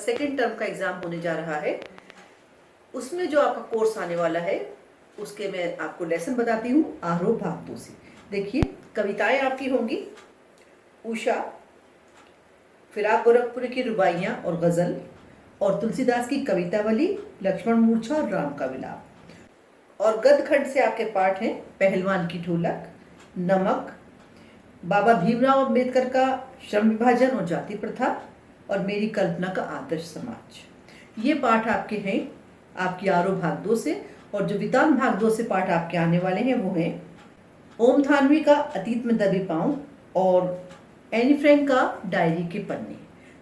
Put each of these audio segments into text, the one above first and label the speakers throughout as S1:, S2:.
S1: Second term का exam होने जा रहा है, उसमें जो आपका कोर्स आने वाला है उसके मैं आपको लेसन बताती हूँ। आरोह भाग 2 से देखिए, कविताएं आपकी होंगी उषा, फिराक गोरखपुरी की रुबाइयाँ और गज़ल, और तुलसीदास की कवितावली, लक्ष्मण मूर्छा और राम का विलाप। और गद्य खंड से आपके पाठ हैं पहलवान की ढोलक, नमक, बाबा भीमराव अम्बेडकर का श्रम विभाजन और जाति प्रथा, और मेरी कल्पना का आदर्श समाज। ये पाठ आपके हैं आपकी आरोह भाग 2 से। और जो वितान भाग 2 से पाठ आपके आने वाले हैं वो हैं ओम थानवी का अतीत में दबे पाँव और एनी फ्रैंक का डायरी के पन्ने।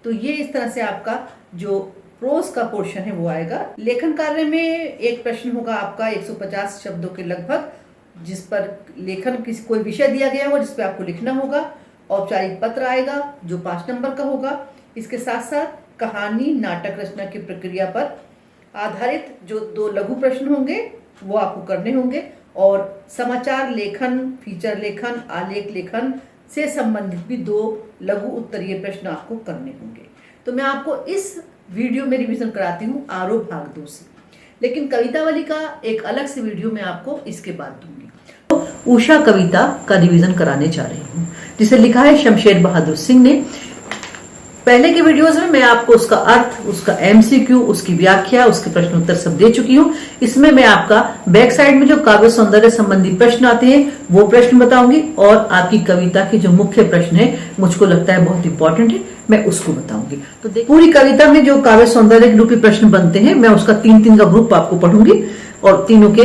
S1: तो ये इस तरह से आपका जो प्रोज का पोर्शन है वो आएगा। लेखन कार्य में एक प्रश्न होगा आपका 150 शब्दों के लगभग, जिस पर लेखन कोई विषय दिया गया हो जिस पर आपको लिखना होगा। औपचारिक पत्र आएगा जो 5 नंबर का होगा। इसके साथ साथ कहानी नाटक रचना की प्रक्रिया पर आधारित जो 2 लघु प्रश्न होंगे वो आपको करने होंगे, और समाचार लेखन, फीचर लेखन, आलेख लेखन से संबंधित भी 2 लघु उत्तरीय प्रश्न आपको करने होंगे। तो मैं आपको इस वीडियो में रिवीजन कराती हूँ आरोह भाग 2 से, लेकिन कवितावली का एक अलग से वीडियो मैं आपको इसके बाद दूंगी। तो उषा कविता का रिवीजन कराने जा रही हूँ, जिसे लिखा है शमशेर बहादुर सिंह ने। पहले के वीडियोस में मैं आपको उसका अर्थ, उसका एमसीक्यू, उसकी व्याख्या, उसके प्रश्न उत्तर सब दे चुकी हूँ। इसमें मैं आपका बैक साइड में जो काव्य सौंदर्य संबंधी प्रश्न आते हैं वो प्रश्न बताऊंगी, और आपकी कविता के जो मुख्य प्रश्न है मुझको लगता है बहुत इंपॉर्टेंट है, मैं उसको बताऊंगी। तो पूरी कविता में जो काव्य सौंदर्य के रूपी प्रश्न बनते हैं मैं उसका 3-3 का ग्रुप आपको पढ़ूंगी और तीनों के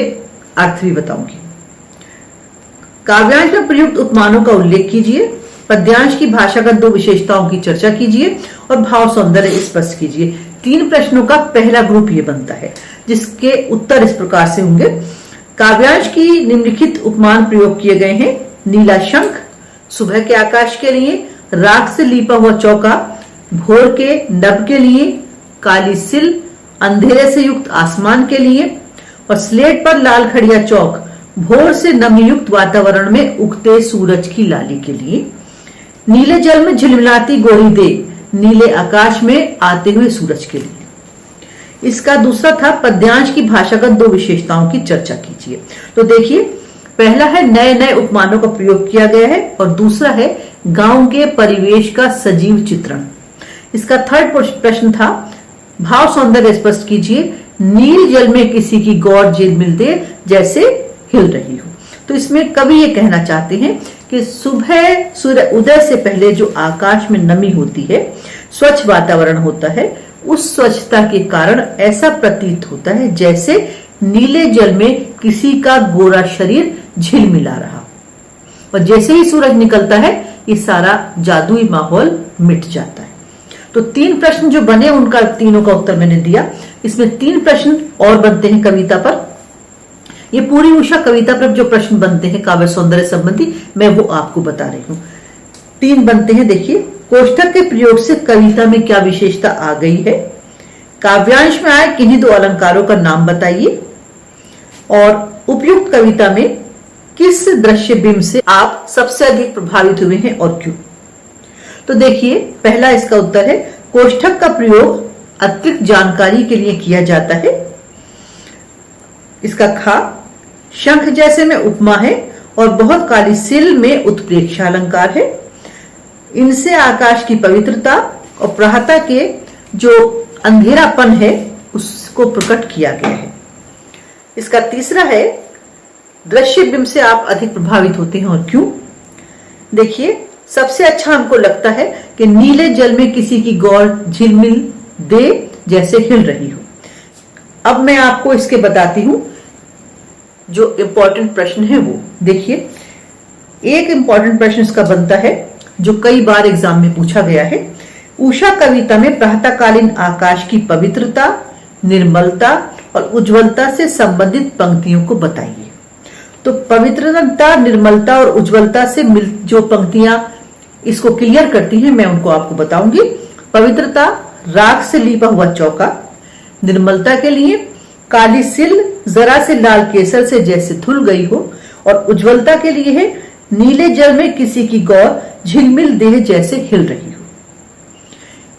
S1: अर्थ भी बताऊंगी। काव्यांश में प्रयुक्त उपमानों का उल्लेख कीजिए, पद्यांश की भाषागत 2 विशेषताओं की चर्चा कीजिए और भाव सौंदर्य स्पष्ट कीजिए। 3 प्रश्नों का पहला ग्रुप ये बनता है, जिसके उत्तर इस प्रकार से होंगे। काव्यांश की निम्नलिखित उपमान प्रयोग किए गए हैं। नीला शंख सुबह के आकाश के लिए, राख से लीपा हुआ चौका भोर के नभ के लिए, काली सिल अंधेरे से युक्त आसमान के लिए, और स्लेट पर लाल खड़िया चौक भोर से नमी युक्त वातावरण में उगते सूरज की लाली के लिए, नीले जल में झिलमिलाती गोरी दे नीले आकाश में आते हुए सूरज के लिए। इसका दूसरा था पद्यांश की भाषागत 2 विशेषताओं की चर्चा कीजिए। तो देखिए, पहला है नए नए उपमानों का प्रयोग किया गया है, और दूसरा है गांव के परिवेश का सजीव चित्रण। इसका थर्ड प्रश्न था भाव सौंदर्य स्पष्ट कीजिए, नील जल में किसी की गौर झिलमिल दे जैसे हिल रही हो। तो इसमें कवि ये कहना चाहते हैं कि सुबह सूर्य उदय से पहले जो आकाश में नमी होती है, स्वच्छ वातावरण होता है, उस स्वच्छता के कारण ऐसा प्रतीत होता है जैसे नीले जल में किसी का गोरा शरीर झिलमिला रहा, और जैसे ही सूरज निकलता है ये सारा जादुई माहौल मिट जाता है। तो 3 प्रश्न जो बने उनका तीनों का उत्तर मैंने दिया। इसमें 3 प्रश्न और बनते हैं कविता पर। ये पूरी उषा कविता पर जो प्रश्न बनते हैं काव्य सौंदर्य संबंधी मैं वो आपको बता रही हूँ। 3 बनते हैं। देखिए, कोष्ठक के प्रयोग से कविता में क्या विशेषता आ गई है, काव्यांश में आए किन्हीं 2 अलंकारों का नाम बताइए, और उपयुक्त कविता में किस दृश्य बिंब से आप सबसे अधिक प्रभावित हुए हैं और क्यों। तो देखिए, पहला इसका उत्तर है कोष्ठक का प्रयोग अतिरिक्त जानकारी के लिए किया जाता है। इसका खा शंख जैसे में उपमा है, और बहुत काली सिल में उत्प्रेक्षा अलंकार है। इनसे आकाश की पवित्रता और प्रातः के जो अंधेरापन है उसको प्रकट किया गया है। इसका तीसरा है दृश्य बिंब से आप अधिक प्रभावित होते हैं और क्यों। देखिए, सबसे अच्छा हमको लगता है कि नीले जल में किसी की गौर झिलमिल दे जैसे हिल रही हो। अब मैं आपको इसके बताती हूं जो इंपॉर्टेंट प्रश्न है वो। देखिए, एक इंपॉर्टेंट प्रश्न इसका बनता है जो कई बार एग्जाम में पूछा गया है। उषा कविता में प्रातःकालीन आकाश की पवित्रता, निर्मलता और उज्ज्वलता से संबंधित पंक्तियों को बताइए। तो पवित्रता, निर्मलता और उज्ज्वलता से जो पंक्तियां इसको क्लियर करती हैं मैं उनको आपको बताऊंगी। पवित्रता, राख से लीपा हुआ चौका। निर्मलता के लिए काली सिल जरा से लाल केसर से जैसे धुल गई हो, और उज्ज्वलता के लिए है नीले जल में किसी की गौर झिलमिल देह जैसे हिल रही हो।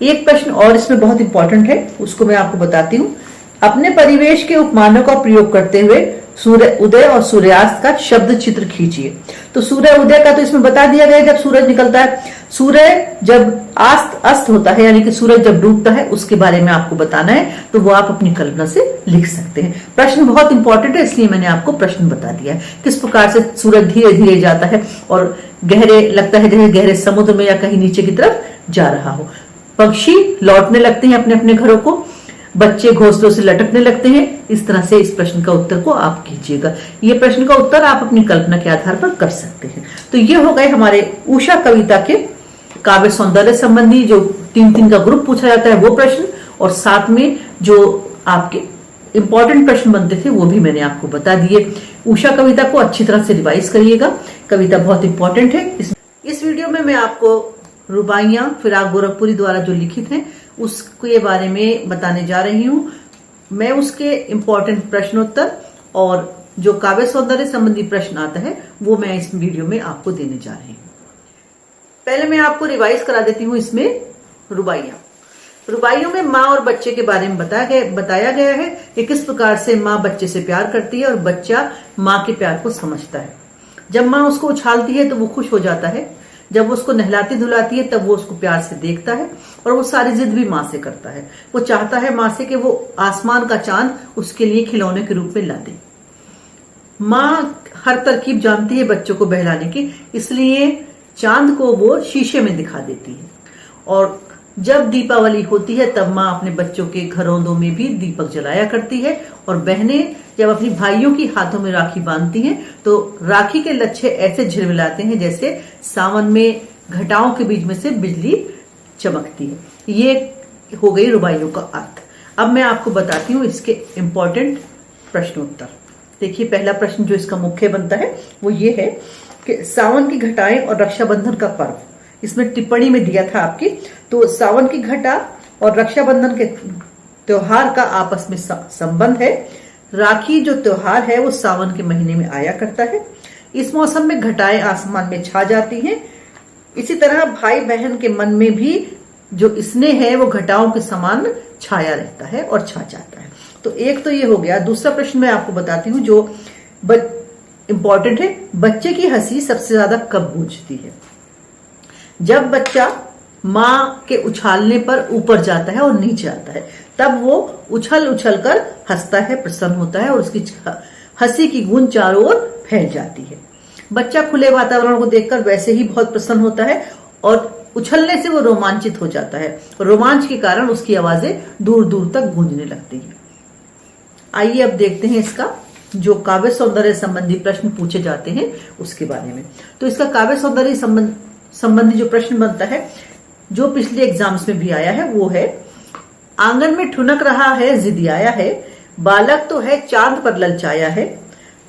S1: एक प्रश्न और इसमें बहुत इंपॉर्टेंट है, उसको मैं आपको बताती हूँ। अपने परिवेश के उपमानों का प्रयोग करते हुए सूर्य उदय और सूर्यास्त का शब्द चित्र खींचिए। तो सूर्य उदय का तो इसमें बता दिया गया जब सूरज निकलता है, सूर्य जब अस्त होता है यानी कि सूरज जब डूबता है उसके बारे में आपको बताना है, तो वो आप अपनी कल्पना से लिख सकते हैं। प्रश्न बहुत इंपॉर्टेंट है इसलिए मैंने आपको प्रश्न बता दिया है। किस प्रकार से सूरज धीरे धीरे जाता है और गहरे लगता है जैसे गहरे समुद्र में या कहीं नीचे की तरफ जा रहा हो। पक्षी लौटने लगते हैं अपने अपने घरों को, बच्चे घोंसलों से लटकने लगते हैं। इस तरह से इस प्रश्न का उत्तर को आप कीजिएगा। ये प्रश्न का उत्तर आप अपनी कल्पना के आधार पर कर सकते हैं। तो ये हो गए हमारे उषा कविता के काव्य सौंदर्य संबंधी जो 3-3 का ग्रुप पूछा जाता है वो प्रश्न, और साथ में जो आपके इंपॉर्टेंट प्रश्न बनते थे वो भी मैंने आपको बता दिए। उषा कविता को अच्छी तरह से रिवाइज करिएगा, कविता बहुत इंपॉर्टेंट है। इस वीडियो में मैं आपको रुबाइयां फिराक गोरखपुरी द्वारा जो लिखित हैं उसके बारे में बताने जा रही हूं। मैं उसके इंपॉर्टेंट प्रश्नोत्तर और जो काव्य सौंदर्य संबंधी प्रश्न आता है वो मैं इस वीडियो में आपको देने जा रही हूँ। पहले मैं आपको रिवाइज करा देती हूँ इसमें रुबाइयों में माँ और बच्चे के बारे में बताया गया है कि किस प्रकार से माँ बच्चे से प्यार करती है और बच्चा माँ के प्यार को समझता है। जब माँ उसको उछालती है तो वो खुश हो जाता है, जब वो उसको नहलाती धुलाती है तब वो उसको प्यार से देखता है, और वो सारी जिद भी माँ से करता है। वो चाहता है माँ से कि वो आसमान का चांद उसके लिए खिलौने के रूप में ला दे। माँ हर तरकीब जानती है बच्चों को बहलाने की, इसलिए चांद को वो शीशे में दिखा देती है। और जब दीपावली होती है तब माँ अपने बच्चों के घरों में भी दीपक जलाया करती है, और बहनें जब अपनी भाइयों की हाथों में राखी बांधती हैं तो राखी के लच्छे ऐसे झिलमिलाते हैं जैसे सावन में घटाओं के बीच में से बिजली चमकती है। ये हो गई रुबाइयों का अर्थ। अब मैं आपको बताती हूँ इसके इंपॉर्टेंट प्रश्नोत्तर। देखिए, पहला प्रश्न जो इसका मुख्य बनता है वो ये है कि सावन की घटाएं और रक्षाबंधन का पर्व, इसमें टिप्पणी में दिया था आपकी। तो सावन की घटा और रक्षाबंधन के त्योहार का आपस में संबंध है। राखी जो त्योहार है वो सावन के महीने में आया करता है। इस मौसम में घटाएं आसमान में छा जाती हैं। इसी तरह भाई बहन के मन में भी जो स्नेह है वो घटाओं के समान छाया रहता है और छा जाता है। तो एक तो ये हो गया। दूसरा प्रश्न मैं आपको बताती हूँ जो इंपॉर्टेंट है। बच्चे की हंसी सबसे ज्यादा कब गूंजती है? जब बच्चा माँ के उछालने पर ऊपर जाता है और नीचे आता है, तब वो उछल उछल कर हंसता है, प्रसन्न होता है, और उसकी हंसी की गूंज चारों ओर फैल जाती है। बच्चा खुले वातावरण को देखकर वैसे ही बहुत प्रसन्न होता है और उछलने से वो रोमांचित हो जाता है, और रोमांच के कारण उसकी आवाजें दूर दूर तक गूंजने लगती है। आइए अब देखते हैं इसका जो काव्य सौंदर्य संबंधी प्रश्न पूछे जाते हैं उसके बारे में। तो इसका काव्य सौंदर्य संबंधी जो प्रश्न बनता है जो पिछले एग्जाम्स में भी आया है वो है, आंगन में ठुनक रहा है जिदियाया है, बालक तो है चांद पर ललचाया है,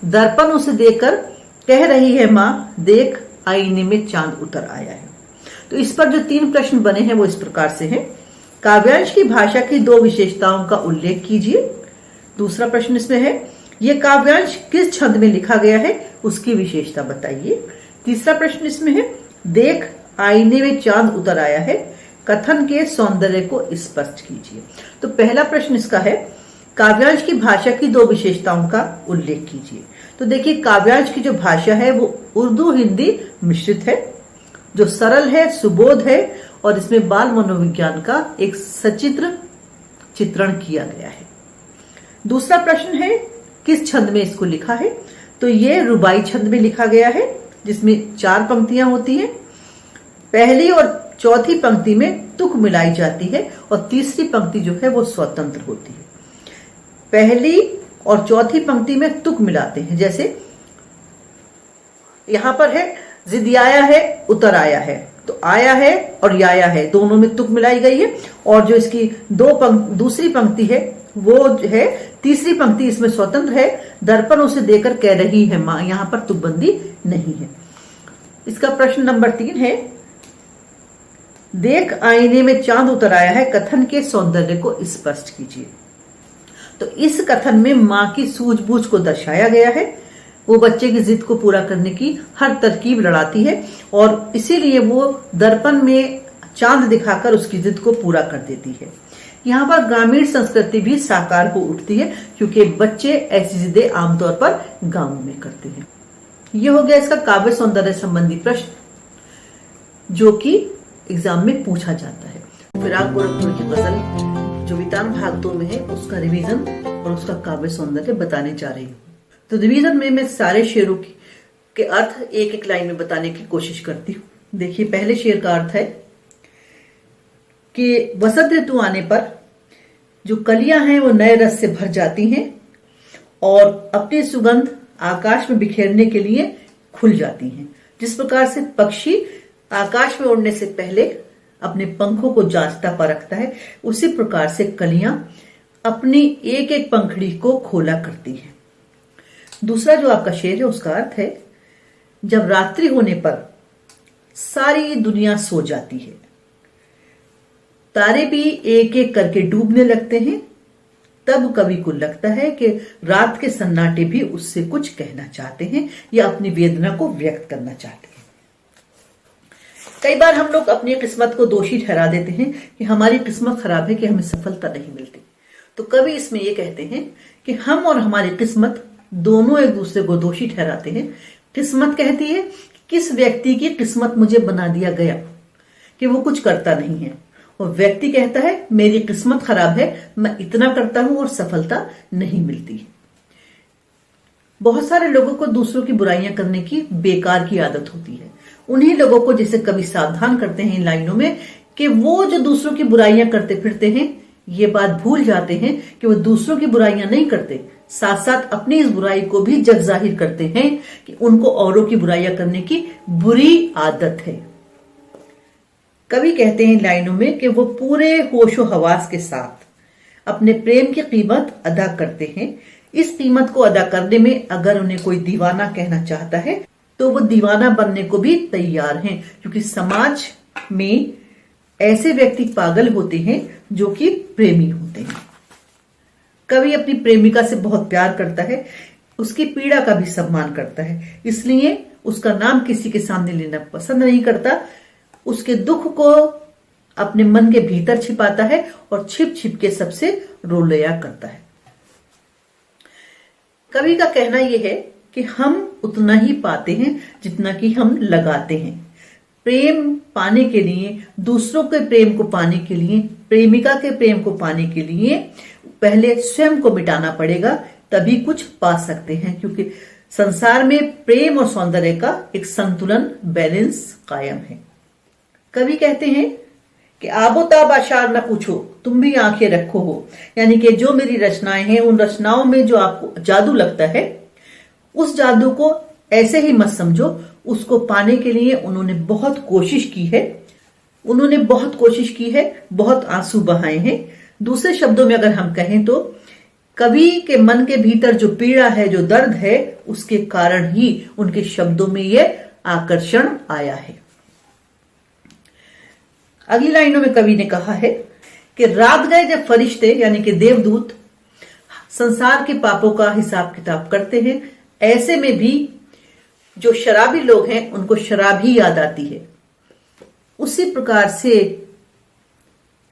S1: दर्पण उसे देखकर कह रही है माँ देख आईने में चांद उतर आया है। तो इस पर जो 3 प्रश्न बने हैं वो इस प्रकार से हैं। काव्यांश की भाषा की 2 विशेषताओं का उल्लेख कीजिए। दूसरा प्रश्न इसमें है, ये काव्यांश किस छंद में लिखा गया है उसकी विशेषता बताइए। तीसरा प्रश्न इसमें है, देख आईने में चांद उतर आया है, कथन के सौंदर्य को स्पष्ट कीजिए। तो पहला प्रश्न इसका है, काव्यांश की भाषा की 2 विशेषताओं का उल्लेख कीजिए। तो देखिए, काव्यांश की जो भाषा है वो उर्दू हिंदी मिश्रित है, जो सरल है, सुबोध है, और इसमें बाल मनोविज्ञान का एक सचित्र चित्रण किया गया है। दूसरा प्रश्न है, किस छंद में इसको लिखा है? तो ये रुबाई छंद में लिखा गया है जिसमें 4 पंक्तियां होती हैं। पहली और चौथी पंक्ति में तुक मिलाई जाती है और तीसरी पंक्ति जो है वो स्वतंत्र होती है। पहली और चौथी पंक्ति में तुक मिलाते हैं, जैसे यहां पर है जिदियाया है उतर आया है, तो आया है और याया है दोनों में तुक मिलाई गई है। और जो इसकी दूसरी पंक्ति है वो है, तीसरी पंक्ति इसमें स्वतंत्र है, दर्पण उसे देकर कह रही है मां, यहां पर तुकबंदी नहीं है। इसका प्रश्न नंबर 3 है, देख आईने में चांद उतर आया है, कथन के सौंदर्य को स्पष्ट कीजिए। तो इस कथन में मां की सूझबूझ को दर्शाया गया है। वो बच्चे की जिद को पूरा करने की हर तरकीब लड़ाती है और इसीलिए वो दर्पण में चांद दिखाकर उसकी जिद को पूरा कर देती है। यहाँ पर ग्रामीण संस्कृति भी साकार हो उठती है, क्योंकि बच्चे ऐसी जिदें आमतौर पर गांवों में करते हैं। ये हो गया इसका काव्य सौंदर्य संबंधी प्रश्न जो कि एग्जाम में पूछा जाता है। फिराक गोरखपुरी की गजल जो वितान भाग 2 में है उसका रिवीजन और उसका काव्य सौंदर्य बताने जा रही हूँ। तो रिवीजन में मैं सारे शेरों के अर्थ एक एक लाइन में बताने की कोशिश करती हूँ। देखिए, पहले शेर का अर्थ है कि वसंत ऋतु आने पर जो कलियां हैं वो नए रस से भर जाती हैं और अपनी सुगंध आकाश में बिखेरने के लिए खुल जाती हैं। जिस प्रकार से पक्षी आकाश में उड़ने से पहले अपने पंखों को जांचता परखता है, उसी प्रकार से कलियां अपनी एक एक पंखड़ी को खोला करती हैं। दूसरा जो आपका शेर है उसका अर्थ है, जब रात्रि होने पर सारी दुनिया सो जाती है, तारे भी एक एक करके डूबने लगते हैं, तब कवि को लगता है कि रात के सन्नाटे भी उससे कुछ कहना चाहते हैं या अपनी वेदना को व्यक्त करना चाहते हैं। कई बार हम लोग अपनी किस्मत को दोषी ठहरा देते हैं कि हमारी किस्मत खराब है कि हमें सफलता नहीं मिलती। तो कवि इसमें यह कहते हैं कि हम और हमारी किस्मत दोनों एक दूसरे को दोषी ठहराते हैं। किस्मत कहती है किस व्यक्ति की किस्मत मुझे बना दिया गया कि वो कुछ करता नहीं है, और व्यक्ति कहता है मेरी किस्मत खराब है, मैं इतना करता हूं और सफलता नहीं मिलती। बहुत सारे लोगों को दूसरों की बुराइयां करने की बेकार की आदत होती है। उन्हीं लोगों को जैसे कवि सावधान करते हैं इन लाइनों में कि वो जो दूसरों की बुराइयां करते फिरते हैं, ये बात भूल जाते हैं कि वो दूसरों की बुराइयां नहीं करते, साथ साथ अपनी इस बुराई को भी जग जाहिर करते हैं कि उनको औरों की बुराइयां करने की बुरी आदत है। कवि कहते हैं इन लाइनों में कि वो पूरे होशो हवास के साथ अपने प्रेम की कीमत अदा करते हैं। इस कीमत को अदा करने में अगर उन्हें कोई दीवाना कहना चाहता है तो वो दीवाना बनने को भी तैयार हैं, क्योंकि समाज में ऐसे व्यक्ति पागल होते हैं जो कि प्रेमी होते हैं। कवि अपनी प्रेमिका से बहुत प्यार करता है, उसकी पीड़ा का भी सम्मान करता है, इसलिए उसका नाम किसी के सामने लेना पसंद नहीं करता। उसके दुख को अपने मन के भीतर छिपाता है और छिप छिप के सबसे रोलया करता है। कवि का कहना यह है कि हम उतना ही पाते हैं जितना कि हम लगाते हैं। प्रेम पाने के लिए, दूसरों के प्रेम को पाने के लिए, प्रेमिका के प्रेम को पाने के लिए पहले स्वयं को मिटाना पड़ेगा, तभी कुछ पा सकते हैं, क्योंकि संसार में प्रेम और सौंदर्य का एक संतुलन, बैलेंस कायम है। कवि कहते हैं कि आबोताब आशार न पूछो, तुम भी आंखें रखो हो, यानी कि जो मेरी रचनाएं हैं उन रचनाओं में जो आपको जादू लगता है, उस जादू को ऐसे ही मत समझो। उसको पाने के लिए उन्होंने बहुत कोशिश की है, बहुत आंसू बहाए हैं। दूसरे शब्दों में अगर हम कहें तो कवि के मन के भीतर जो पीड़ा है, जो दर्द है, उसके कारण ही उनके शब्दों में यह आकर्षण आया है। अगली लाइनों में कवि ने कहा है कि रात गए जब फरिश्ते यानी कि देवदूत संसार के पापों का हिसाब किताब करते हैं, ऐसे में भी जो शराबी लोग हैं उनको शराब ही याद आती है। उसी प्रकार से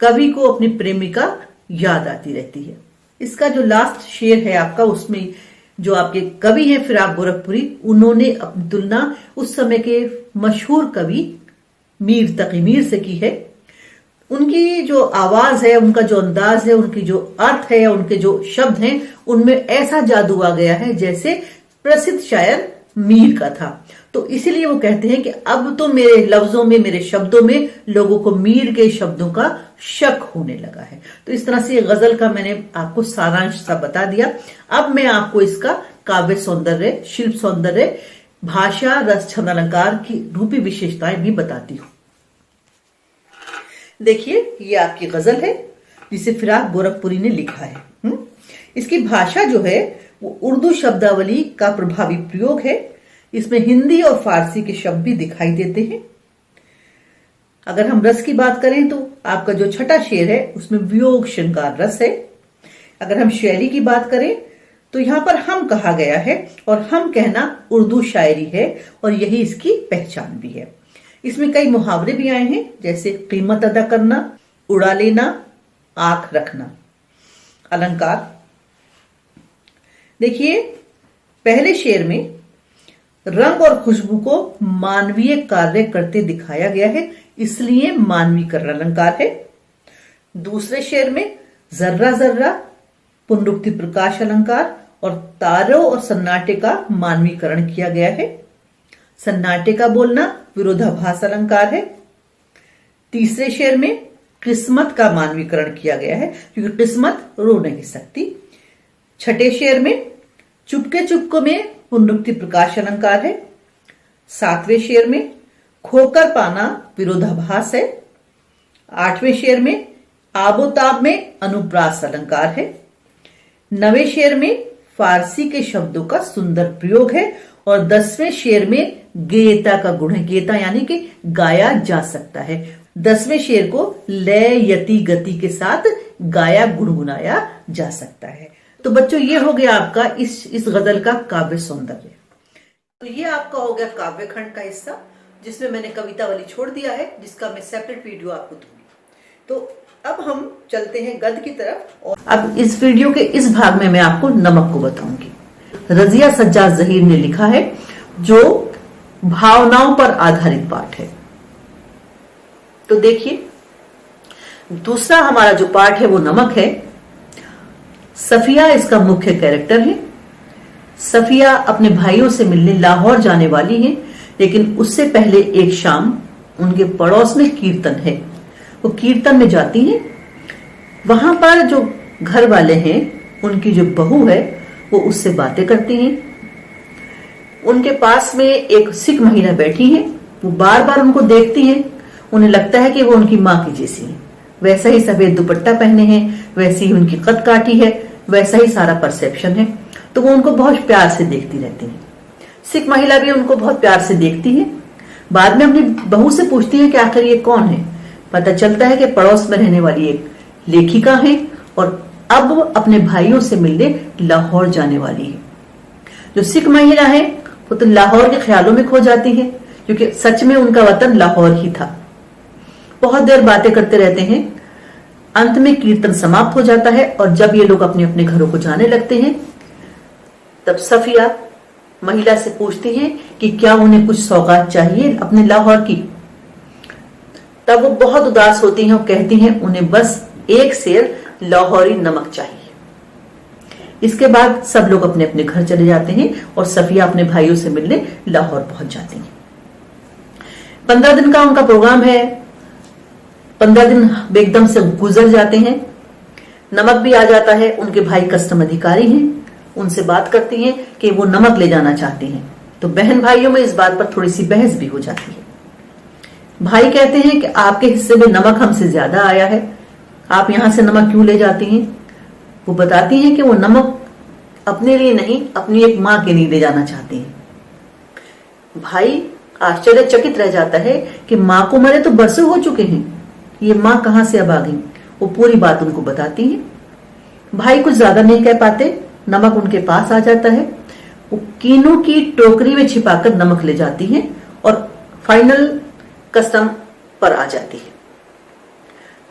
S1: कवि को अपनी प्रेमिका याद आती रहती है। इसका जो लास्ट शेर है आपका, उसमें जो आपके कवि हैं फिराक गोरखपुरी, उन्होंने अपनी तुलना उस समय के मशहूर कवि मीर तकी मीर से की है। उनकी जो आवाज है, उनका जो अंदाज है, उनकी जो अर्थ है, उनके जो शब्द हैं, उनमें ऐसा जादू आ गया है जैसे प्रसिद्ध शायर मीर का था। तो इसीलिए वो कहते हैं कि अब तो मेरे लफ्जों में, मेरे शब्दों में लोगों को मीर के शब्दों का शक होने लगा है। तो इस तरह से गजल का मैंने आपको सारांश सा बता दिया। अब मैं आपको इसका काव्य सौंदर्य, शिल्प सौंदर्य, भाषा, रस, छंद, अलंकार की रूपी विशेषताएं भी बताती हूं। देखिए, ये आपकी गजल है जिसे फिराक गोरखपुरी ने लिखा है। इसकी भाषा जो है वो उर्दू शब्दावली का प्रभावी प्रयोग है। इसमें हिंदी और फारसी के शब्द भी दिखाई देते हैं। अगर हम रस की बात करें तो आपका जो छठा शेर है उसमें वियोग श्रृंगार रस है। अगर हम शैली की बात करें तो यहां पर हम कहा गया है, और हम कहना उर्दू शायरी है और यही इसकी पहचान भी है। इसमें कई मुहावरे भी आए हैं, जैसे कीमत अदा करना, उड़ा लेना, आंख रखना। अलंकार देखिए, पहले शेर में रंग और खुशबू को मानवीय कार्य करते दिखाया गया है, इसलिए मानवीकरण अलंकार है। दूसरे शेर में जर्रा जर्रा पुनरुक्ति प्रकाश अलंकार और तारों और सन्नाटे का मानवीकरण किया गया है। सन्नाटे का बोलना विरोधाभास अलंकार है। तीसरे शेर में किस्मत का मानवीकरण किया गया है, क्योंकि किस्मत रो नहीं सकती। छठे शेर में चुपके चुपको में पुनरुक्ति प्रकाश अलंकार है। सातवें शेर में खोकर पाना विरोधाभास है। आठवें शेर में आबोताब में अनुप्रास अलंकार है। नवें शेर में फारसी के शब्दों का सुंदर प्रयोग है और 10वें शेर में गेयता का गुण है। गेयता यानी कि गाया जा सकता है। 10वें शेर को लय यति गति के साथ गाया गुनगुनाया जा सकता है। तो बच्चों, ये हो गया आपका इस गजल का काव्य सौंदर्य। तो ये आपका हो गया काव्य खंड का हिस्सा, जिसमें मैंने कवितावली छोड़ दिया है, जिसका मैं सेपरेट वीडियो आपको दूंगी। तो अब हम चलते हैं गद्य की तरफ। और अब इस वीडियो के इस भाग में मैं आपको नमक को बताऊंगी। रजिया सज्जाद जहीर ने लिखा है, जो भावनाओं पर आधारित पाठ है। तो देखिए, दूसरा हमारा जो पाठ है वो नमक है। सफिया इसका मुख्य कैरेक्टर है। सफिया अपने भाइयों से मिलने लाहौर जाने वाली है, लेकिन उससे पहले एक शाम उनके पड़ोस में कीर्तन है। वो कीर्तन में जाती हैं। वहां पर जो घर वाले हैं, उनकी जो बहू है, वो उससे बातें करती हैं। उनके पास में एक सिख महिला बैठी है। वो बार बार उनको देखती है। उन्हें लगता है कि वो उनकी माँ की जैसी है। वैसा ही सफेद दुपट्टा पहने हैं, वैसी ही उनकी कद काटी है, वैसा ही सारा परसेप्शन है। तो वो उनको बहुत प्यार से देखती रहती है। सिख महिला भी उनको बहुत प्यार से देखती है। बाद में अपनी बहू से पूछती है कि आखिर ये कौन है। पता चलता है कि पड़ोस में रहने वाली एक लेखिका है और अब अपने भाइयों से मिलने लाहौर जाने वाली है। जो सिख महिला है वो तो लाहौर के ख्यालों में खो जाती है, क्योंकि सच में उनका वतन लाहौर ही था। बहुत देर बातें करते रहते हैं। अंत में कीर्तन समाप्त हो जाता है और जब ये लोग अपने अपने घरों को जाने लगते हैं, तब सफिया महिला से पूछती है कि क्या उन्हें कुछ सौगात चाहिए अपने लाहौर की। तब वो बहुत उदास होती हैं और कहती हैं उन्हें बस एक सेर लाहौरी नमक चाहिए। इसके बाद सब लोग अपने अपने घर चले जाते हैं और सफिया अपने भाइयों से मिलने लाहौर पहुंच जाती हैं। 15 दिन का उनका प्रोग्राम है। 15 दिन एकदम से गुजर जाते हैं। नमक भी आ जाता है। उनके भाई कस्टम अधिकारी हैं। उनसे बात करती हैं कि वो नमक ले जाना चाहती हैं। तो बहन भाइयों में इस बात पर थोड़ी सी बहस भी हो जाती है। भाई कहते हैं कि आपके हिस्से में नमक हमसे ज्यादा आया है, आप यहां से नमक क्यों ले जाती हैं। वो बताती हैं कि वो नमक अपने लिए नहीं, अपनी एक माँ के लिए ले जाना चाहती हैं। भाई आश्चर्यचकित रह जाता है कि माँ को मरे तो बरसों हो चुके हैं, ये माँ कहां से अब आ गई। वो पूरी बात उनको बताती है। भाई कुछ ज्यादा नहीं कह पाते। नमक उनके पास आ जाता है। वो कीनों की टोकरी में छिपाकर नमक ले जाती है और फाइनल कस्टम पर आ जाती है।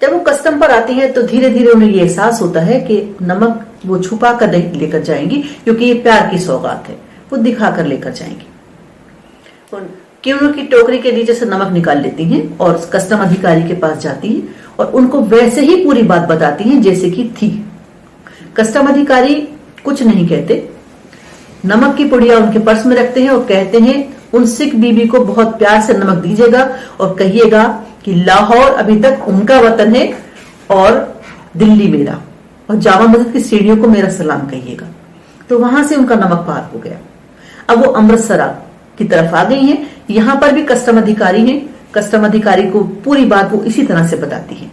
S1: जब वो कस्टम पर आती है तो धीरे धीरे उन्हें ये एहसास होता है कि नमक वो छुपा कर लेकर जाएंगी, क्योंकि ये प्यार की सौगात है। वो दिखा कर लेकर जाएंगी। कीनों की टोकरी के नीचे से नमक निकाल लेती हैं और कस्टम अधिकारी के पास जाती हैं और उनको वैसे ही पूरी बात बताती हैं जैसे कि थी। कस्टम अधिकारी कुछ नहीं कहते। नमक की पुड़िया उनके पर्स में रखते हैं और कहते हैं उन सिख बीबी को बहुत प्यार से नमक दीजिएगा और कहिएगा कि लाहौर अभी तक उनका वतन है और दिल्ली मेरा, और जामा मस्जिद की सीढ़ियों को मेरा सलाम कहिएगा। तो वहां से उनका नमक पार हो गया। अब वो अमृतसर की तरफ आ गई हैं। यहां पर भी कस्टम अधिकारी हैं। कस्टम अधिकारी को पूरी बात वो इसी तरह से बताती है।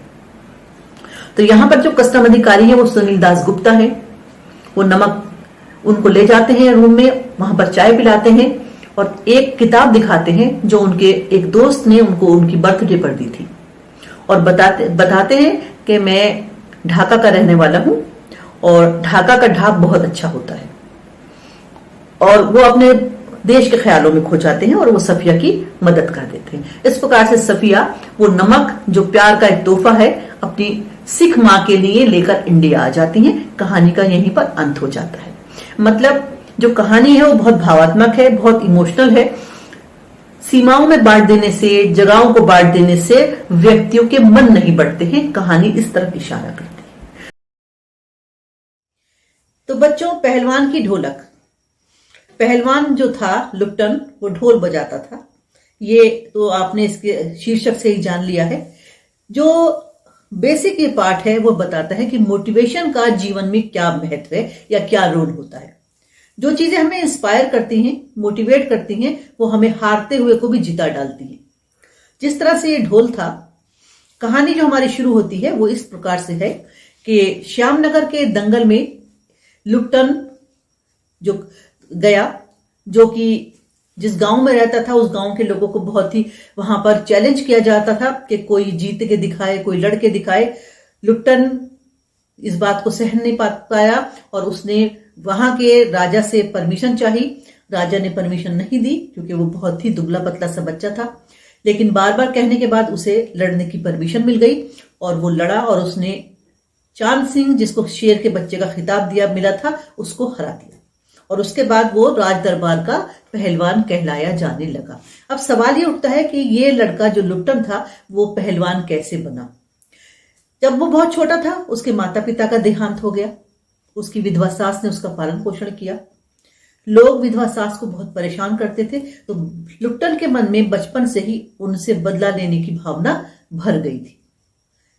S1: तो यहां पर जो कस्टम अधिकारी है वो सुनील दास गुप्ता है। वो नमक उनको ले जाते हैं रूम में, वहां पर चाय पिलाते हैं और एक किताब दिखाते हैं जो उनके एक दोस्त ने उनको उनकी बर्थडे पर दी थी, और बताते हैं कि मैं ढाका का रहने वाला हूं और ढाका का ढाक बहुत अच्छा होता है। और वो अपने देश के ख्यालों में खो जाते हैं और वो सफिया की मदद कर देते हैं। सकते हैं। इस प्रकार से सफिया वो नमक जो प्यार का एक तोहफा है अपनी सिख माँ के लिए लेकर इंडिया आ जाती हैं। कहानी का यहीं पर अंत हो जाता है। मतलब जो कहानी है वो बहुत भावात्मक है, बहुत इमोशनल है। सीमाओं में बांट देने से, जगहों को बांट देने से व्यक्तियों के मन नहीं बढ़ते हैं। कहानी इस तरफ इशारा करती है। तो बच्चों, पहलवान की ढोलक। पहलवान जो था लुप्टन, वो ढोल बजाता था। ये तो आपने इसके शीर्षक से ही जान लिया है। जो बेसिक ये पार्ट है वो बताता है कि मोटिवेशन का जीवन में क्या महत्व है या क्या रोल होता है। जो चीजें हमें इंस्पायर करती हैं, मोटिवेट करती हैं, वो हमें हारते हुए को भी जिता डालती हैं। जिस तरह से ये ढोल था, कहानी जो हमारी शुरू होती है वो इस प्रकार से है कि श्यामनगर के दंगल में लुप्टन जो गया, जो कि जिस गांव में रहता था उस गांव के लोगों को बहुत ही वहां पर चैलेंज किया जाता था कि कोई जीत के दिखाए, कोई लड़के दिखाए। लुप्टन इस बात को सहन नहीं पाया और उसने वहां के राजा से परमिशन चाही। राजा ने परमिशन नहीं दी क्योंकि वो बहुत ही दुबला पतला सा बच्चा था। लेकिन बार बार कहने के बाद उसे लड़ने की परमिशन मिल गई और वो लड़ा और उसने चांद सिंह, जिसको शेर के बच्चे का खिताब मिला था, उसको हरा दिया। और उसके बाद वो राज दरबार का पहलवान कहलाया जाने लगा। अब सवाल ये उठता है कि ये लड़का जो लुप्टन था वो पहलवान कैसे बना। जब वो बहुत छोटा था उसके माता पिता का देहांत हो गया। उसकी विधवा सास ने उसका पालन पोषण किया। लोग विधवा सास को बहुत परेशान करते थे, तो लुप्टन के मन में बचपन से ही उनसे बदला लेने की भावना भर गई थी।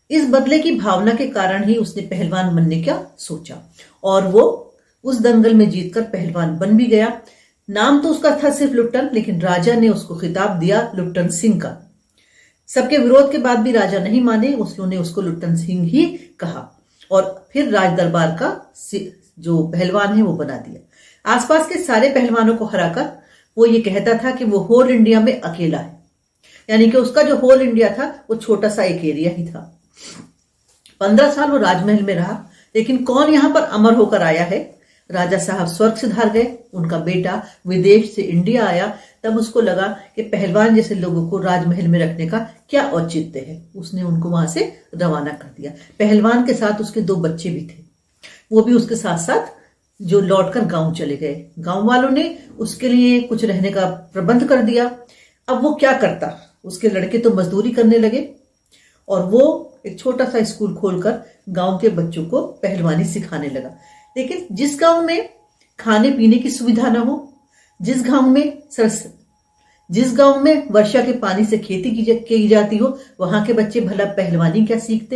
S1: इस बदले की भावना के कारण ही उसने पहलवान बनने का सोचा और वो उस दंगल में जीतकर पहलवान बन भी गया। नाम तो उसका था सिर्फ लुप्टन, लेकिन राजा ने उसको खिताब दिया लुप्टन सिंह का। सबके विरोध के बाद भी राजा नहीं माने, उसने उसको लुप्टन सिंह ही कहा और फिर राज दरबार का जो पहलवान है वो बना दिया। आसपास के सारे पहलवानों को हराकर वो ये कहता था कि वो होल इंडिया में अकेला है। यानी कि उसका जो होल इंडिया था वो छोटा सा एक एरिया ही था। 15 साल वो राजमहल में रहा, लेकिन कौन यहां पर अमर होकर आया है। राजा साहब स्वर्ग सिधार गए, उनका बेटा विदेश से इंडिया आया। तब उसको लगा कि पहलवान जैसे लोगों को राजमहल में रखने का क्या औचित्य है। उसने उनको वहां से रवाना कर दिया। पहलवान के साथ उसके 2 बच्चे भी थे, वो भी उसके साथ साथ जो लौटकर गांव चले गए। गांव वालों ने उसके लिए कुछ रहने का प्रबंध कर दिया। अब वो क्या करता, उसके लड़के तो मजदूरी करने लगे और वो एक छोटा सा स्कूल खोलकर गांव के बच्चों को पहलवानी सिखाने लगा। लेकिन जिस गांव में खाने पीने की सुविधा ना हो, जिस गांव में वर्षा के पानी से खेती की जाती हो, वहां के बच्चे भला पहलवानी क्या सीखते।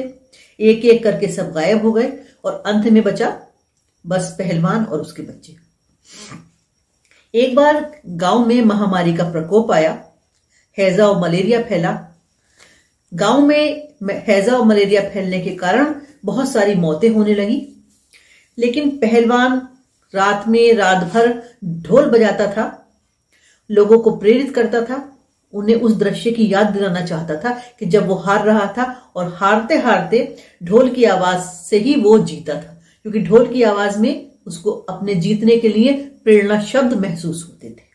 S1: एक एक करके सब गायब हो गए और अंत में बचा बस पहलवान और उसके बच्चे। एक बार गांव में महामारी का प्रकोप आया, हैजा और मलेरिया फैला। गांव में हैजा और मलेरिया फैलने के कारण बहुत सारी मौतें होने लगी। लेकिन पहलवान रात भर ढोल बजाता था, लोगों को प्रेरित करता था, उन्हें उस दृश्य की याद दिलाना चाहता था कि जब वो हार रहा था और हारते हारते ढोल की आवाज से ही वो जीता था, क्योंकि ढोल की आवाज में उसको अपने जीतने के लिए प्रेरणा शब्द महसूस होते थे।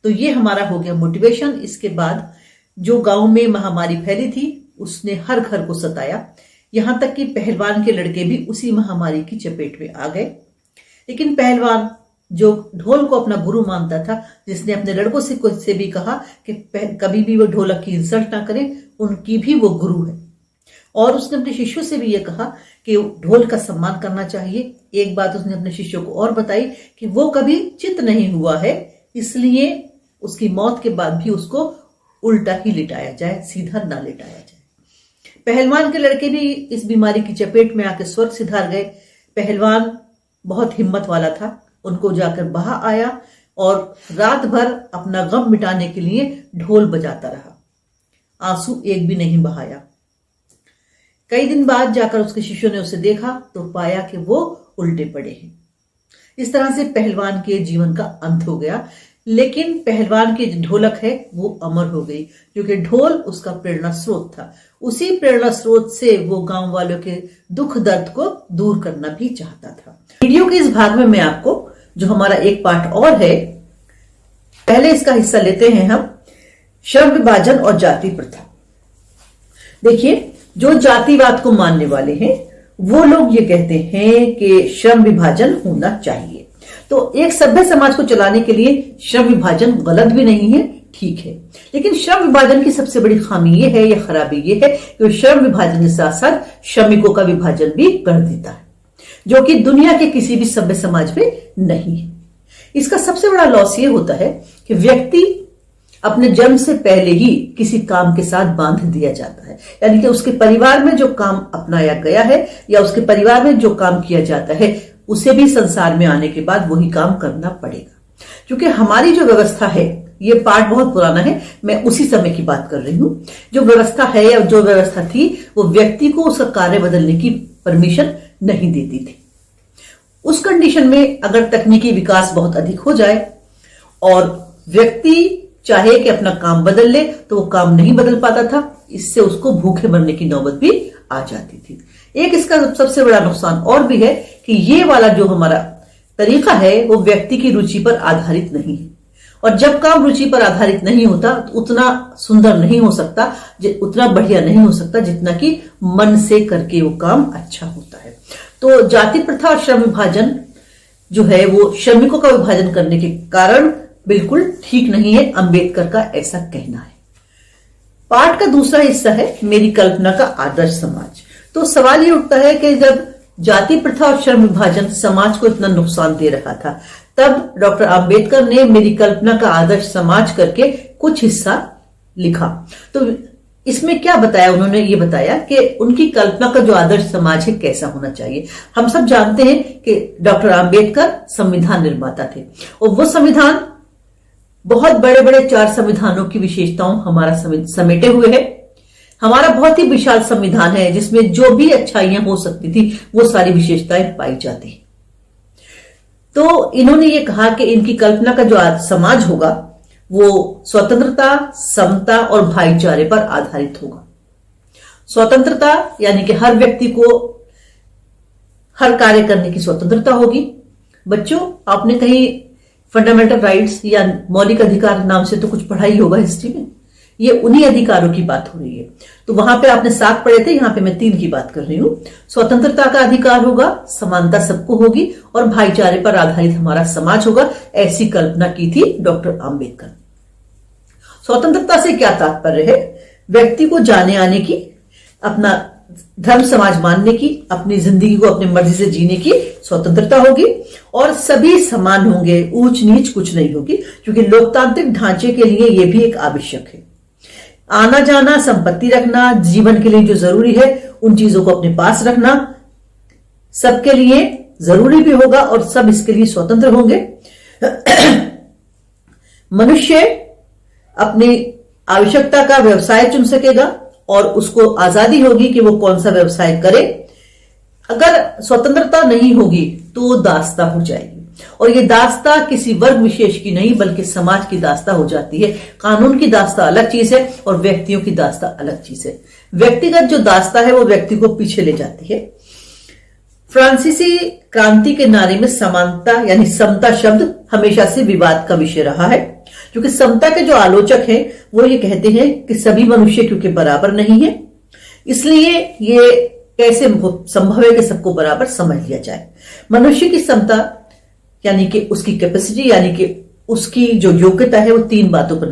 S1: तो ये हमारा हो गया मोटिवेशन। इसके बाद जो गांव में महामारी फैली थी उसने हर घर को सताया, यहां तक कि पहलवान के लड़के भी उसी महामारी की चपेट में आ गए। लेकिन पहलवान जो ढोल को अपना गुरु मानता था, जिसने अपने लड़कों से भी कहा कि कभी भी वो ढोलक की इंसल्ट ना करें, उनकी भी वो गुरु है। और उसने अपने शिष्यों से भी ये कहा कि ढोल का सम्मान करना चाहिए। एक बात उसने अपने शिष्यों को और बताई कि वो कभी चित नहीं हुआ है, इसलिए उसकी मौत के बाद भी उसको उल्टा ही लिटाया जाए, सीधा ना लिटाया जाए। पहलवान के लड़के भी इस बीमारी की चपेट में आकर स्वर्ग सिधार गए। पहलवान बहुत हिम्मत वाला था, उनको जाकर बहा आया और रात भर अपना गम मिटाने के लिए ढोल बजाता रहा, आंसू एक भी नहीं बहाया। कई दिन बाद जाकर उसके शिष्यों ने उसे देखा तो पाया कि वो उल्टे पड़े हैं। इस तरह से पहलवान के जीवन का अंत हो गया। लेकिन पहलवान की जो ढोलक है वो अमर हो गई, क्योंकि ढोल उसका प्रेरणा स्रोत था। उसी प्रेरणा स्रोत से वो गांव वालों के दुख दर्द को दूर करना भी चाहता था। वीडियो के इस भाग में मैं आपको जो हमारा एक पार्ट और है, पहले इसका हिस्सा लेते हैं हम। श्रम विभाजन और जाति प्रथा। देखिए, जो जातिवाद को मानने वाले हैं वो लोग ये कहते हैं कि श्रम विभाजन होना चाहिए। तो एक सभ्य समाज को चलाने के लिए श्रम विभाजन गलत भी नहीं है, ठीक है, लेकिन श्रम विभाजन की सबसे बड़ी खामी ये है या खराबी ये है कि श्रम विभाजन के साथ साथ श्रमिकों का विभाजन भी कर देता है, जो कि दुनिया के किसी भी सभ्य समाज में नहीं है। इसका सबसे बड़ा लॉस ये होता है कि व्यक्ति अपने जन्म से पहले ही किसी काम के साथ बांध दिया जाता है, यानी कि उसके परिवार में जो काम अपनाया गया है या उसके परिवार में जो काम किया जाता है उसे भी संसार में आने के बाद वही काम करना पड़ेगा। क्योंकि हमारी जो व्यवस्था है, ये पार्ट बहुत पुराना है, मैं उसी समय की बात कर रही हूं। जो व्यवस्था है या जो व्यवस्था थी वो व्यक्ति को उसका कार्य बदलने की परमिशन नहीं देती थी। उस कंडीशन में अगर तकनीकी विकास बहुत अधिक हो जाए और व्यक्ति चाहे कि अपना काम बदल ले तो वो काम नहीं बदल पाता था, इससे उसको भूखे मरने की नौबत भी आ जाती थी। एक इसका सबसे बड़ा नुकसान और भी है कि ये वाला जो हमारा तरीका है वो व्यक्ति की रुचि पर आधारित नहीं है, और जब काम रुचि पर आधारित नहीं होता तो उतना सुंदर नहीं हो सकता, उतना बढ़िया नहीं हो सकता जितना कि मन से करके वो काम अच्छा होता है। तो जाति प्रथा और श्रम विभाजन जो है वो श्रमिकों का विभाजन करने के कारण बिल्कुल ठीक नहीं है, अंबेडकर का ऐसा कहना है। पाठ का दूसरा हिस्सा है मेरी कल्पना का आदर्श समाज। तो सवाल ये उठता है कि जब जाति प्रथा और श्रम विभाजन समाज को इतना नुकसान दे रहा था, तब डॉक्टर अंबेडकर ने मेरी कल्पना का आदर्श समाज करके कुछ हिस्सा लिखा। तो इसमें क्या बताया उन्होंने? ये बताया कि उनकी कल्पना का जो आदर्श समाज है कैसा होना चाहिए। हम सब जानते हैं कि डॉक्टर अंबेडकर संविधान निर्माता थे और वो संविधान बहुत बड़े बड़े 4 संविधानों की विशेषताओं हमारा समेटे हुए है। हमारा बहुत ही विशाल संविधान है जिसमें जो भी अच्छाइयां हो सकती थी वो सारी विशेषताएं पाई जाती। तो इन्होंने ये कहा कि इनकी कल्पना का जो समाज होगा वो स्वतंत्रता, समता और भाईचारे पर आधारित होगा। स्वतंत्रता यानी कि हर व्यक्ति को हर कार्य करने की स्वतंत्रता होगी। बच्चों, आपने कहीं फंडामेंटल राइट्स या मौलिक अधिकार नाम से तो कुछ पढ़ा ही होगा हिस्ट्री में। ये उन्हीं अधिकारों की बात हो रही है। तो वहां पे आपने 7 पढ़े थे, यहां पे मैं 3 की बात कर रही हूं। स्वतंत्रता का अधिकार होगा, समानता सबको होगी और भाईचारे पर आधारित हमारा समाज होगा। ऐसी कल्पना की थी डॉक्टर अंबेडकर। स्वतंत्रता से क्या तात्पर्य है? व्यक्ति को जाने आने की, अपना धर्म समाज मानने की, अपनी जिंदगी को अपनी मर्जी से जीने की स्वतंत्रता होगी और सभी समान होंगे, ऊंच नीच कुछ नहीं होगी, क्योंकि लोकतांत्रिक ढांचे के लिए यह भी एक आवश्यक है। आना जाना, संपत्ति रखना, जीवन के लिए जो जरूरी है उन चीजों को अपने पास रखना सबके लिए जरूरी भी होगा और सब इसके लिए स्वतंत्र होंगे। मनुष्य अपनी आवश्यकता का व्यवसाय चुन सकेगा और उसको आजादी होगी कि वो कौन सा व्यवसाय करे। अगर स्वतंत्रता नहीं होगी तो दासता हो जाएगी, और ये दासता किसी वर्ग विशेष की नहीं बल्कि समाज की दासता हो जाती है। कानून की दासता अलग चीज है और व्यक्तियों की दासता अलग चीज है। व्यक्तिगत जो दासता है वो व्यक्ति को पीछे ले जाती है। फ्रांसीसी क्रांति के नारे में समानता यानी समता शब्द हमेशा से विवाद का विषय रहा है, क्योंकि समता के जो आलोचक हैं वो ये कहते हैं कि सभी मनुष्य क्योंकि बराबर नहीं है, इसलिए ये कैसे संभव है कि सबको बराबर समझ लिया जाए। मनुष्य की समता यानी कि उसकी कैपेसिटी यानी कि उसकी जो योग्यता है वो 3 बातों पर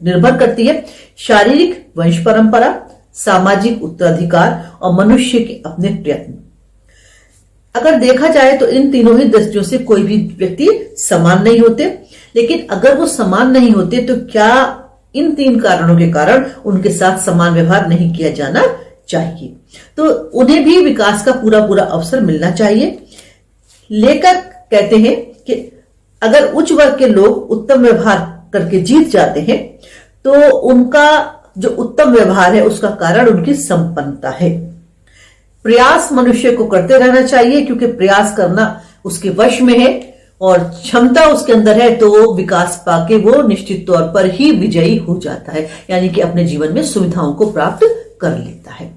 S1: निर्भर करती है: शारीरिक, वंश परंपरा, सामाजिक उत्तराधिकार और मनुष्य के अपने प्रयत्न। अगर देखा जाए तो इन तीनों ही दृष्टियों से कोई भी व्यक्ति समान नहीं होते, लेकिन अगर वो समान नहीं होते तो क्या इन 3 कारणों के कारण उनके साथ समान व्यवहार नहीं किया जाना चाहिए? तो उन्हें भी विकास का पूरा पूरा अवसर मिलना चाहिए। लेखक कहते हैं कि अगर उच्च वर्ग के लोग उत्तम व्यवहार करके जीत जाते हैं तो उनका जो उत्तम व्यवहार है उसका कारण उनकी संपन्नता है। प्रयास मनुष्य को करते रहना चाहिए, क्योंकि प्रयास करना उसके वश में है और क्षमता उसके अंदर है, तो वो विकास पाके वो निश्चित तौर पर ही विजयी हो जाता है, यानी कि अपने जीवन में सुविधाओं को प्राप्त कर लेता है।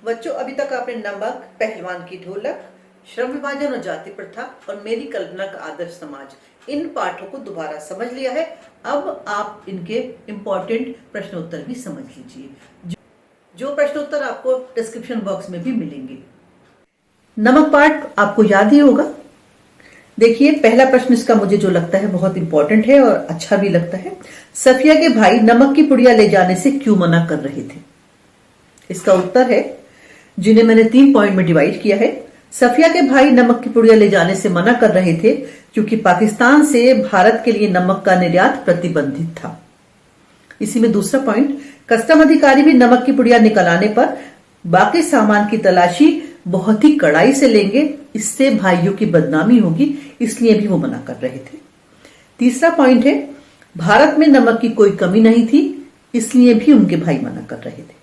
S1: बच्चों, अभी तक आपने नमक, पहलवान की ढोलक, श्रम विभाजन और जाति प्रथा और मेरी कल्पना का आदर्श समाज, इन पाठों को दोबारा समझ लिया है। अब आप इनके इंपॉर्टेंट प्रश्नोत्तर भी समझ लीजिए, जो प्रश्नोत्तर आपको डिस्क्रिप्शन बॉक्स में भी मिलेंगे। नमक पाठ आपको याद ही होगा। देखिए, पहला प्रश्न इसका मुझे जो लगता है बहुत इंपॉर्टेंट है और अच्छा भी लगता है। सफिया के भाई नमक की पुड़िया ले जाने से क्यों मना कर रहे थे? इसका उत्तर है, जिन्हें मैंने 3 पॉइंट में डिवाइड किया है। सफिया के भाई नमक की पुड़िया ले जाने से मना कर रहे थे क्योंकि पाकिस्तान से भारत के लिए नमक का निर्यात प्रतिबंधित था। इसी में दूसरा पॉइंट, कस्टम अधिकारी भी नमक की पुड़िया निकल आने पर बाकी सामान की तलाशी बहुत ही कड़ाई से लेंगे, इससे भाइयों की बदनामी होगी, इसलिए भी वो मना कर रहे थे। तीसरा पॉइंट है, भारत में नमक की कोई कमी नहीं थी, इसलिए भी उनके भाई मना कर रहे थे।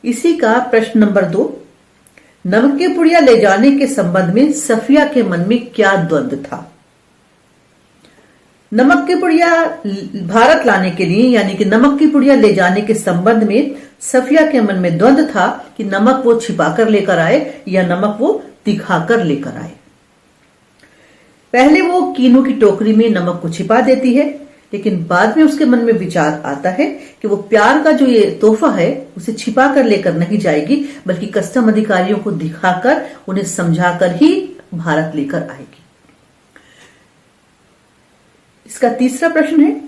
S1: इसी का प्रश्न नंबर 2, नमक की पुड़िया ले जाने के संबंध में सफिया के मन में क्या द्वंद्व था? नमक की पुड़िया भारत लाने के लिए, यानी कि नमक की पुड़िया ले जाने के संबंध में सफिया के मन में द्वंद्व था कि नमक वो छिपाकर लेकर आए या नमक वो दिखाकर लेकर आए। पहले वो कीनों की टोकरी में नमक को छिपा देती है, लेकिन बाद में उसके मन में विचार आता है कि वो प्यार का जो ये तोहफा है उसे छिपा कर लेकर नहीं जाएगी, बल्कि कस्टम अधिकारियों को दिखाकर उन्हें समझाकर ही भारत लेकर आएगी। इसका तीसरा प्रश्न है,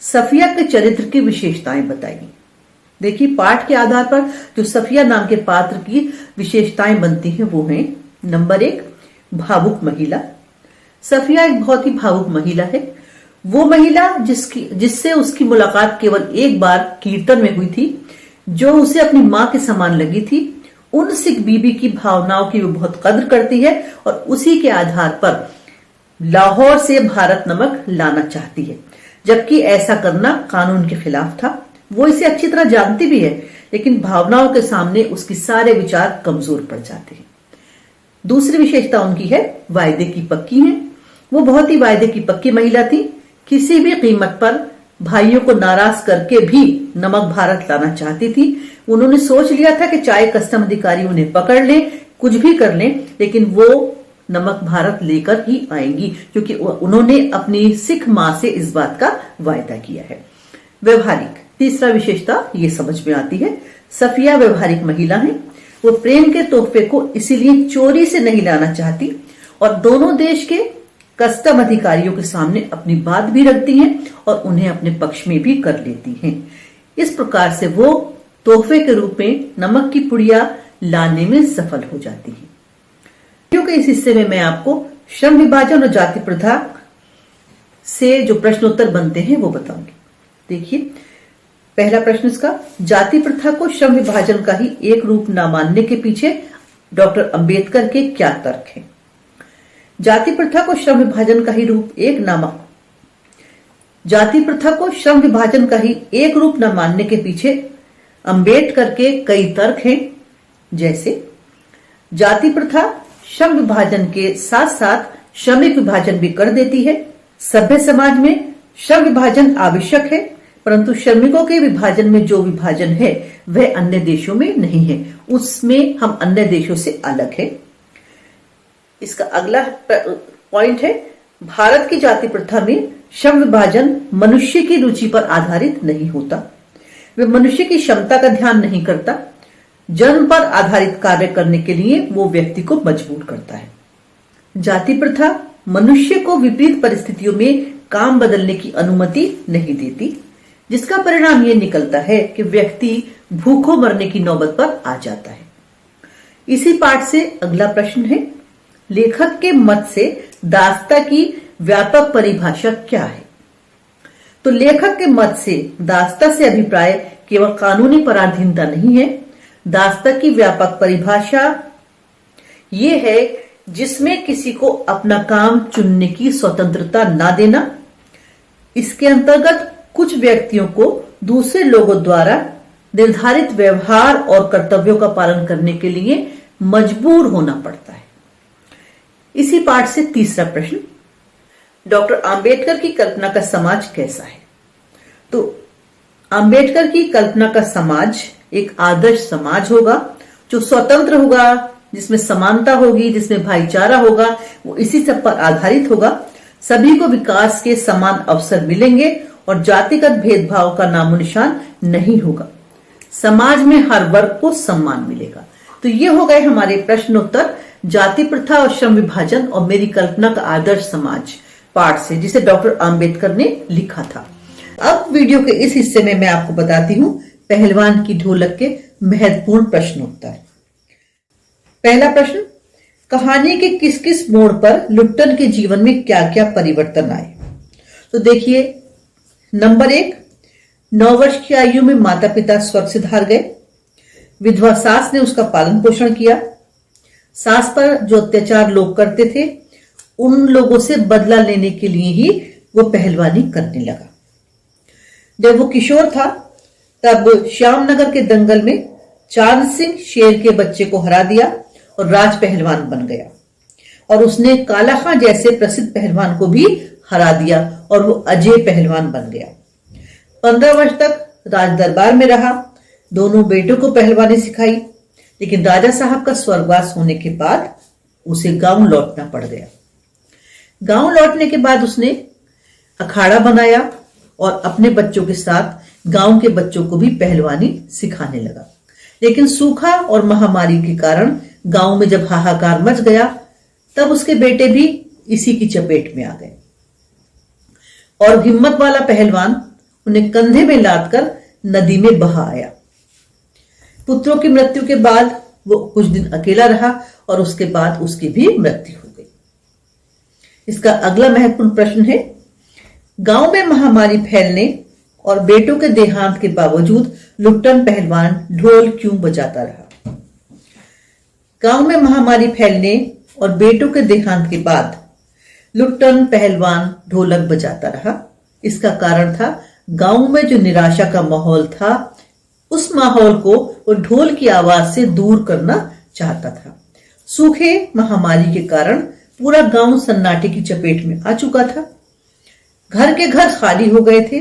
S1: सफिया के चरित्र की विशेषताएं बताइए। देखिए, पाठ के आधार पर जो सफिया नाम के पात्र की विशेषताएं बनती हैं वो हैं, नंबर 1, भावुक महिला। सफिया एक बहुत ही भावुक महिला है। वो महिला जिससे उसकी मुलाकात केवल एक बार कीर्तन में हुई थी, जो उसे अपनी मां के समान लगी थी। उन सिख बीबी की भावनाओं की वो बहुत कद्र करती है और उसी के आधार पर लाहौर से भारत नमक लाना चाहती है, जबकि ऐसा करना कानून के खिलाफ था। वो इसे अच्छी तरह जानती भी है, लेकिन भावनाओं के सामने उसके सारे विचार कमजोर पड़ जाते हैं। दूसरी विशेषता उनकी है, वायदे की पक्की है। वो बहुत ही वायदे की पक्की महिला थी। किसी भी कीमत पर भाइयों को नाराज करके भी नमक भारत लाना चाहती थी। उन्होंने सोच लिया था कि चाहे कस्टम अधिकारी उन्हें पकड़ ले, कुछ भी कर ले, लेकिन वो नमक भारत लेकर ही आएंगी, क्योंकि उन्होंने अपनी सिख मां से इस बात का वायदा किया है। व्यवहारिक, तीसरा विशेषता ये समझ में आती है, सफिया व्यवहारिक महिला है। वो प्रेम के तोहफे को इसीलिए चोरी से नहीं लाना चाहती और दोनों देश के कस्टम अधिकारियों के सामने अपनी बात भी रखती हैं और उन्हें अपने पक्ष में भी कर लेती हैं। इस प्रकार से वो तोहफे के रूप में नमक की पुड़िया लाने में सफल हो जाती है। क्योंकि इस हिस्से में मैं आपको श्रम विभाजन और जाति प्रथा से जो प्रश्नोत्तर बनते हैं वो बताऊंगी। देखिए, पहला प्रश्न इसका, जाति प्रथा को श्रम विभाजन का ही एक रूप न मानने के पीछे डॉक्टर अंबेडकर के क्या तर्क हैं? जाति प्रथा को श्रम विभाजन का ही रूप जाति प्रथा को श्रम विभाजन का ही एक रूप न मानने के पीछे अंबेडकर के कई तर्क हैं। जैसे, जाति प्रथा श्रम विभाजन के साथ साथ श्रमिक विभाजन भी कर देती है। सभ्य समाज में श्रम विभाजन आवश्यक है, परंतु श्रमिकों के विभाजन में जो विभाजन है वह अन्य देशों में नहीं है, उसमें हम अन्य देशों से अलग है। इसका अगला पॉइंट है, भारत की जाति प्रथा में श्रम विभाजन मनुष्य की रुचि पर आधारित नहीं होता। वह मनुष्य की क्षमता का ध्यान नहीं करता। जन्म पर आधारित कार्य करने के लिए वो व्यक्ति को मजबूर करता है। जाति प्रथा मनुष्य को विपरीत परिस्थितियों में काम बदलने की अनुमति नहीं देती, जिसका परिणाम ये निकलता है कि व्यक्ति भूखों मरने की नौबत पर आ जाता है। इसी पाठ से अगला प्रश्न है, लेखक के मत से दास्ता की व्यापक परिभाषा क्या है? तो लेखक के मत से दास्ता से अभिप्राय केवल कानूनी पराधीनता नहीं है। दास्ता की व्यापक परिभाषा ये है जिसमें किसी को अपना काम चुनने की स्वतंत्रता ना देना। इसके अंतर्गत कुछ व्यक्तियों को दूसरे लोगों द्वारा निर्धारित व्यवहार और कर्तव्यों का पालन करने के लिए मजबूर होना पड़ता है। इसी पाठ से तीसरा प्रश्न, डॉक्टर आंबेडकर की कल्पना का समाज कैसा है? तो आंबेडकर की कल्पना का समाज एक आदर्श समाज होगा जो स्वतंत्र होगा, जिसमें समानता होगी, जिसमें भाईचारा होगा, वो इसी सब पर आधारित होगा। सभी को विकास के समान अवसर मिलेंगे और जातिगत भेदभाव का नामो निशान नहीं होगा। समाज में हर वर्ग को सम्मान मिलेगा। तो ये हो गए हमारे प्रश्न उत्तर जाति प्रथा और श्रम विभाजन और मेरी कल्पना का आदर्श समाज पाठ से, जिसे डॉक्टर आम्बेडकर ने लिखा था। अब वीडियो के इस हिस्से में मैं आपको बताती हूँ पहलवान की ढोलक के महत्वपूर्ण प्रश्न उत्तर। पहला प्रश्न, कहानी के किस किस मोड़ पर लुट्टन के जीवन में क्या क्या परिवर्तन आए? तो देखिए, नंबर 1, 9 वर्ष की आयु में माता पिता स्वर्ग से धार गए। विधवा सास ने उसका पालन पोषण किया। सास पर जो अत्याचार लोग करते थे उन लोगों से बदला लेने के लिए ही वो पहलवानी करने लगा। जब वो किशोर था तब श्यामनगर के दंगल में चांद सिंह शेर के बच्चे को हरा दिया और राज पहलवान बन गया, और उसने काला खां जैसे प्रसिद्ध पहलवान को भी हरा दिया और वो अजय पहलवान बन गया। 15 वर्ष तक राज दरबार में रहा। दोनों बेटों को पहलवानी सिखाई, लेकिन राजा साहब का स्वर्गवास होने के बाद उसे गांव लौटना पड़ गया। गांव लौटने के बाद उसने अखाड़ा बनाया और अपने बच्चों के साथ गांव के बच्चों को भी पहलवानी सिखाने लगा। लेकिन सूखा और महामारी के कारण गांव में जब हाहाकार मच गया तब उसके बेटे भी इसी की चपेट में आ गए, और हिम्मत वाला पहलवान उन्हें कंधे में लादकर नदी में बहा आया। पुत्रों की मृत्यु के बाद वो कुछ दिन अकेला रहा और उसके बाद उसकी भी मृत्यु हो गई। इसका अगला महत्वपूर्ण प्रश्न है, गांव में महामारी फैलने और बेटों के देहांत के बावजूद लुट्टन पहलवान ढोल क्यों बजाता रहा? गांव में महामारी फैलने और बेटों के देहांत के बाद लुट्टन पहलवान ढोलक बजाता रहा। इसका कारण था गांव में जो निराशा का माहौल था, उस माहौल को वो ढोल की आवाज से दूर करना चाहता था। सूखे महामारी के कारण पूरा गांव सन्नाटे की चपेट में आ चुका था। घर के घर खाली हो गए थे।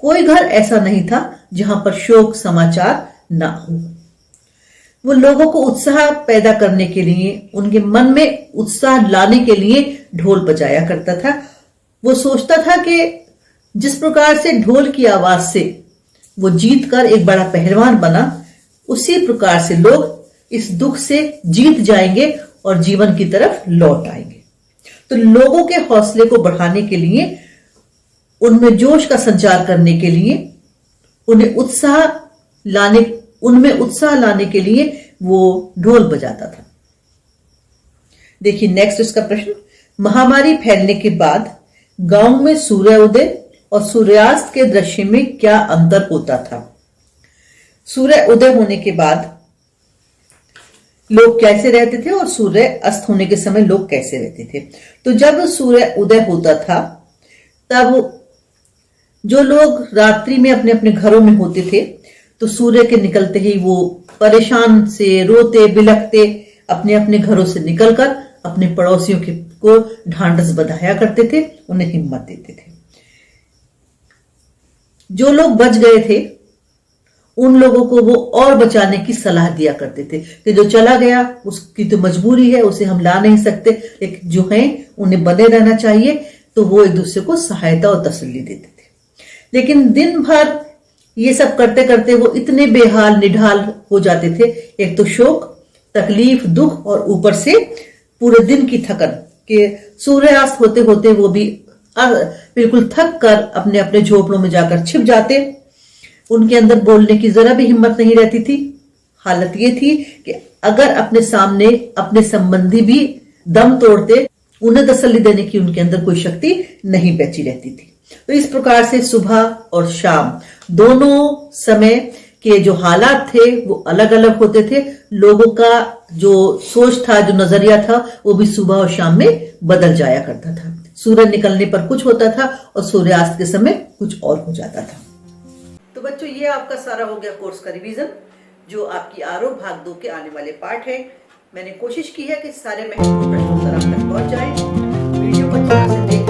S1: कोई घर ऐसा नहीं था जहां पर शोक समाचार ना हो। वो लोगों को उत्साह पैदा करने के लिए, उनके मन में उत्साह लाने के लिए ढोल बजाया करता था। वो सोचता था कि जिस प्रकार से ढोल की आवाज से वो जीत कर एक बड़ा पहलवान बना, उसी प्रकार से लोग इस दुख से जीत जाएंगे और जीवन की तरफ लौट आएंगे। तो लोगों के हौसले को बढ़ाने के लिए, उनमें जोश का संचार करने के लिए, उनमें उत्साह लाने के लिए वो ढोल बजाता था। देखिए नेक्स्ट इसका प्रश्न, महामारी फैलने के बाद गांव में सूर्योदय और सूर्यास्त के दृश्य में क्या अंतर होता था? सूर्य उदय होने के बाद लोग कैसे रहते थे और सूर्य अस्त होने के समय लोग कैसे रहते थे? तो जब सूर्य उदय होता था तब जो लोग रात्रि में अपने अपने घरों में होते थे, तो सूर्य के निकलते ही वो परेशान से रोते बिलखते अपने अपने घरों से निकलकर अपने पड़ोसियों को ढांढस बंधाया करते थे, उन्हें हिम्मत देते थे। जो लोग बच गए थे उन लोगों को वो और बचाने की सलाह दिया करते थे कि जो चला गया उसकी तो मजबूरी है, उसे हम ला नहीं सकते, लेकिन जो हैं उन्हें बने रहना चाहिए। तो वो एक दूसरे को सहायता और तसल्ली देते थे। लेकिन दिन भर ये सब करते करते वो इतने बेहाल निढाल हो जाते थे, एक तो शोक, तकलीफ, दुख और ऊपर से पूरे दिन की थकन कि सूर्यास्त होते होते वो भी बिल्कुल थक कर अपने अपने झोपड़ों में जाकर छिप जाते। उनके अंदर बोलने की जरा भी हिम्मत नहीं रहती थी। हालत ये थी कि अगर अपने सामने अपने संबंधी भी दम तोड़ते, उन्हें तसल्ली देने की उनके अंदर कोई शक्ति नहीं बची रहती थी। तो इस प्रकार से सुबह और शाम दोनों समय के जो हालात थे वो अलग अलग होते थे। लोगों का जो सोच था, जो नजरिया था, वो भी सुबह और शाम में बदल जाया करता था। सूर्य निकलने पर कुछ होता था और सूर्यास्त के समय कुछ और हो जाता था। तो बच्चों, ये आपका सारा हो गया कोर्स का रिवीजन, जो आपकी आरोह भाग 2 के आने वाले पाठ है। मैंने कोशिश की है कि सारे महत्वपूर्ण प्रश्न उत्तर आप तक पहुंच जाए। वीडियो को अच्छे से देख